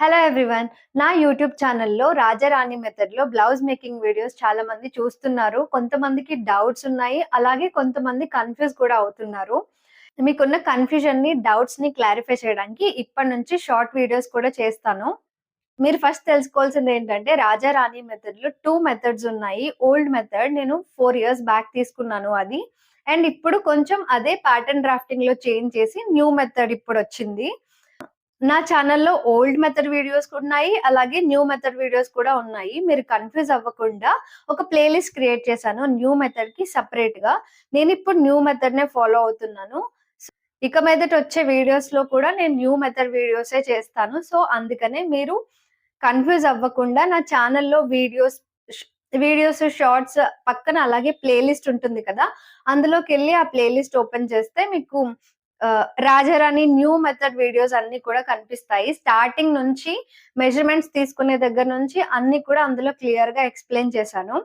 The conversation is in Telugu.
Hello everyone. నా యూట్యూబ్ ఛానల్‌లో రాజారాణి మెథడ్‌లో బ్లౌజ్ మేకింగ్ వీడియోస్ చాలా మంది చూస్తున్నారు. కొంతమందికి డౌట్స్ ఉన్నాయి. అలాగే కొంతమంది కన్‌ఫ్యూజ్ కూడా అవుతున్నారు. మీకున్న కన్‌ఫ్యూజన్‌ని, డౌట్స్‌ని క్లారిఫై చేయడానికి ఇప్పటి నుంచి షార్ట్ వీడియోస్ కూడా చేస్తాను. మీరు ఫస్ట్ తెలుసుకోవాల్సిందేంటంటే రాజారాణి మెథడ్‌లో 2 మెథడ్స్ ఉన్నాయి. ఓల్డ్ మెథడ్ నేను 4 ఇయర్స్ బ్యాక్ తీసుకున్నాను అది. అండ్ ఇప్పుడు కొంచెం అదే ప్యాటర్న్ డ్రాఫ్టింగ్‌లో చేంజ్ చేసి న్యూ మెథడ్ ఇప్పుడొచ్చింది. నా ఛానల్‌లో ఓల్డ్ మెథడ్ వీడియోస్ ఉన్నాయి. అలాగే న్యూ మెథడ్ వీడియోస్ కూడా ఉన్నాయి. మీరు కన్‌ఫ్యూజ్ అవ్వకుండా ఒక ప్లేలిస్ట్ క్రియేట్ చేశాను న్యూ మెథడ్‌కి సెపరేట్‌గా. నేనిప్పుడు న్యూ మెథడ్‌నే ఫాలో అవుతున్నాను. ఇక మీదట వచ్చే వీడియోస్‌లో కూడా నేను న్యూ మెథడ్ వీడియోసే చేస్తాను. సో, అందుకనే మీరు కన్‌ఫ్యూజ్ అవ్వకుండా నా ఛానల్‌లో ష్ వీడియోస్, షార్ట్స్ పక్కన అలాగే ప్లేలిస్ట్ ఉంటుంది కదా! అందులోకెళ్ళి ఆ ప్లేలిస్ట్ ఓపెన్ చేస్తే మీకు రాజారాణి న్యూ మెథడ్ వీడియోస్ అన్నీ కూడా కనిపిస్తాయి. స్టార్టింగ్ నుంచి మెజర్‌మెంట్స్ తీసుకునే దగ్గర నుంచి అన్నీ కూడా అందులో క్లియర్‌గా ఎక్స్‌ప్లెయిన్ చేశాను.